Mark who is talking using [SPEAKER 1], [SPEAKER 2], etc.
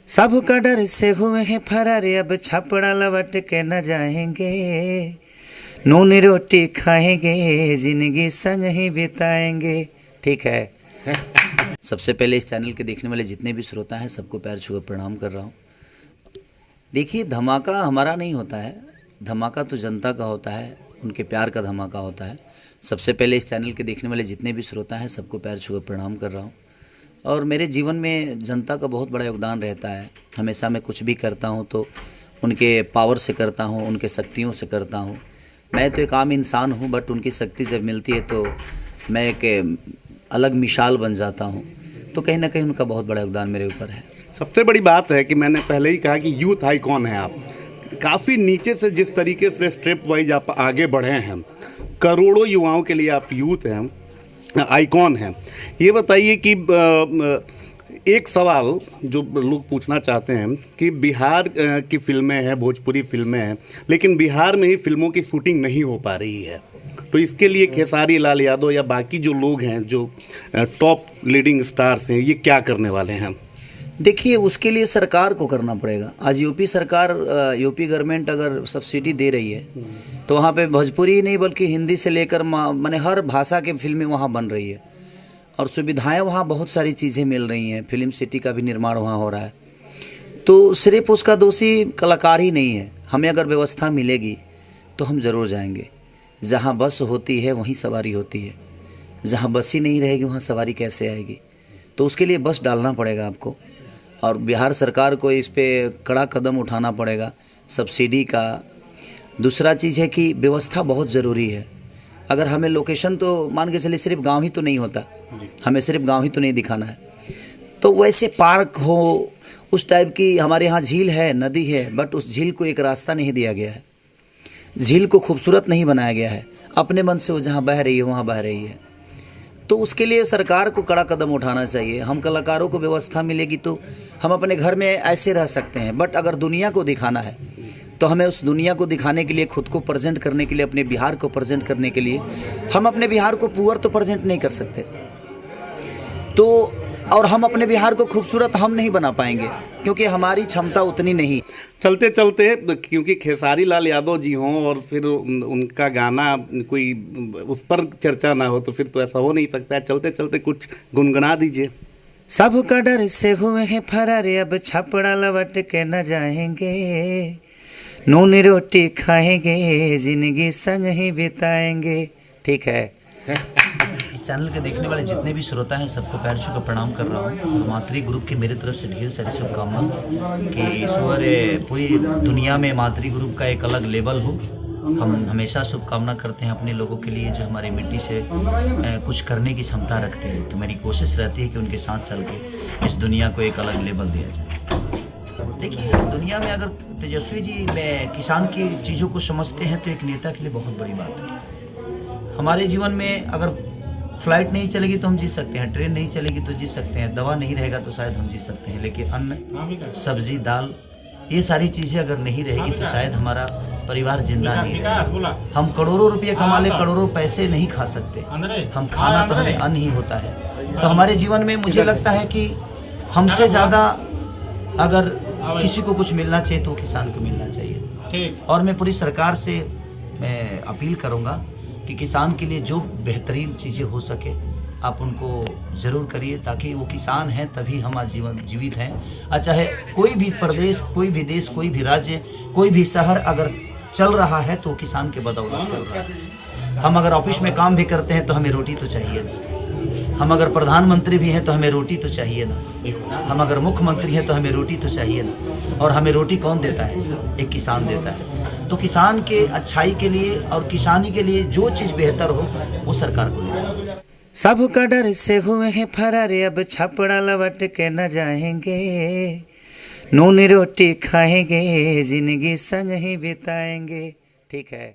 [SPEAKER 1] सबका डर से हुए हैं फरार, अब छपड़ा लौट के न जाएंगे, नून रोटी खाएंगे, जिंदगी संग ही बिताएंगे। ठीक है। सबसे पहले इस चैनल के देखने वाले जितने भी श्रोता हैं सबको पैर छूकर प्रणाम कर रहा हूँ। देखिए, धमाका हमारा नहीं होता है, धमाका तो जनता का होता है, उनके प्यार का धमाका होता है। सबसे पहले इस चैनल के देखने वाले जितने भी श्रोता हैं सबको पैर छूकर प्रणाम कर रहा हूँ। और मेरे जीवन में जनता का बहुत बड़ा योगदान रहता है। हमेशा मैं कुछ भी करता हूँ तो उनके पावर से करता हूँ, उनके शक्तियों से करता हूँ। मैं तो एक आम इंसान हूँ, बट उनकी शक्ति जब मिलती है तो मैं एक अलग मिसाल बन जाता हूँ। तो कहीं ना कहीं उनका बहुत बड़ा योगदान मेरे ऊपर है।
[SPEAKER 2] सबसे बड़ी बात है कि मैंने पहले ही कहा कि यूथ आइकॉन है आप। काफ़ी नीचे से जिस तरीके से स्टेप वाइज आप आगे बढ़े हैं, करोड़ों युवाओं के लिए आप यूथ हैं, आइकॉन हैं। ये बताइए कि एक सवाल जो लोग पूछना चाहते हैं कि बिहार की फिल्में हैं, भोजपुरी फिल्में हैं, लेकिन बिहार में ही फिल्मों की शूटिंग नहीं हो पा रही है, तो इसके लिए खेसारी लाल यादव या बाकी जो लोग हैं जो टॉप लीडिंग स्टार्स हैं, ये क्या करने वाले हैं?
[SPEAKER 1] देखिए, उसके लिए सरकार को करना पड़ेगा। आज यूपी सरकार, यूपी गवर्नमेंट अगर सब्सिडी दे रही है तो वहाँ पे भोजपुरी ही नहीं बल्कि हिंदी से लेकर माने हर भाषा के फिल्में वहाँ बन रही है और सुविधाएं वहाँ बहुत सारी चीज़ें मिल रही हैं। फिल्म सिटी का भी निर्माण वहाँ हो रहा है। तो सिर्फ उसका दोषी कलाकार ही नहीं है। हमें अगर व्यवस्था मिलेगी तो हम ज़रूर जाएंगे। जहाँ बस होती है वहीं सवारी होती है, जहाँ बस ही नहीं रहेगी वहाँ सवारी कैसे आएगी? तो उसके लिए बस डालना पड़ेगा आपको और बिहार सरकार को इस पे कड़ा कदम उठाना पड़ेगा सब्सिडी का। दूसरा चीज़ है कि व्यवस्था बहुत ज़रूरी है। अगर हमें लोकेशन तो मान के चलिए सिर्फ गांव ही तो नहीं होता, हमें सिर्फ गांव ही तो नहीं दिखाना है, तो वैसे पार्क हो, उस टाइप की। हमारे यहाँ झील है, नदी है, बट उस झील को एक रास्ता नहीं दिया गया है, झील को खूबसूरत नहीं बनाया गया है। अपने मन से वो जहाँ बह रही है वहाँ बह रही है। तो उसके लिए सरकार को कड़ा कदम उठाना चाहिए। हम कलाकारों को व्यवस्था मिलेगी तो हम अपने घर में ऐसे रह सकते हैं, बट अगर दुनिया को दिखाना है तो हमें उस दुनिया को दिखाने के लिए, खुद को प्रेजेंट करने के लिए, अपने बिहार को प्रेजेंट करने के लिए हम अपने बिहार को पुअर तो प्रेजेंट नहीं कर सकते। तो और हम अपने बिहार को खूबसूरत हम नहीं बना पाएंगे क्योंकि हमारी क्षमता उतनी नहीं।
[SPEAKER 2] चलते चलते, क्योंकि खेसारी लाल यादव जी हों और फिर उनका गाना कोई उस पर चर्चा ना हो तो फिर तो ऐसा हो नहीं सकता है। चलते चलते कुछ गुनगुना दीजिए।
[SPEAKER 1] सबका डर से हुए हैं फरार, अब छपड़ा लौट के न जाएंगे, नून रोटी खाएंगे, जिंदगी संग ही बिताएंगे। ठीक है। चैनल के देखने वाले जितने भी श्रोता हैं सबको पैर छूकर प्रणाम कर रहा हूँ। मातृ ग्रुप की मेरी तरफ से ढेर सारी शुभकामनाएं कि ईश्वर पूरी दुनिया में मातृ ग्रुप का एक अलग लेवल हो। हम हमेशा शुभकामना करते हैं अपने लोगों के लिए जो हमारी मिट्टी से कुछ करने की क्षमता रखते हैं। तो मेरी कोशिश रहती है कि उनके साथ चल के इस दुनिया को एक अलग लेवल दिया जाए। देखिए, इस दुनिया में अगर तेजस्वी जी किसान की चीज़ों को समझते हैं तो एक नेता के लिए बहुत बड़ी बात है। हमारे जीवन में अगर फ्लाइट नहीं चलेगी तो हम जी सकते हैं, ट्रेन नहीं चलेगी तो जी सकते हैं, दवा नहीं रहेगा तो शायद हम जी सकते हैं, लेकिन अन्न, सब्जी, दाल, ये सारी चीज़ें अगर नहीं रहेगी तो शायद हमारा परिवार जिंदा नहीं रहेगा। हम करोड़ों रुपये कमा ले, करोड़ों पैसे नहीं खा सकते, हम खाना तो हमें अन्न ही होता है। तो हमारे जीवन में मुझे लगता है कि हमसे ज़्यादा अगर किसी को कुछ मिलना चाहिए तो किसान को मिलना चाहिए। और मैं पूरी सरकार से मैं अपील करूँगा कि किसान के लिए जो बेहतरीन चीज़ें हो सके आप उनको ज़रूर करिए, ताकि वो किसान हैं तभी हम आजीवन जीवित हैं। चाहे कोई भी प्रदेश, कोई भी देश, कोई भी राज्य, कोई भी शहर अगर चल रहा है तो किसान के बदौलत चल रहा है। हम अगर ऑफिस में काम भी करते हैं तो हमें रोटी तो चाहिए ना। हम अगर प्रधानमंत्री भी हैं तो हमें रोटी तो चाहिए ना। हम अगर मुख्यमंत्री हैं तो हमें रोटी तो चाहिए ना। और हमें रोटी कौन देता है? एक किसान देता है। तो किसान के अच्छाई के लिए और किसानी के लिए जो चीज़ बेहतर हो वो सरकार को लेना है। सबका डर से हुए हैं फरार, अब छपड़ा लौट के न जाएंगे, नून रोटी खाएंगे, जिंदगी संग ही बिताएंगे। ठीक है।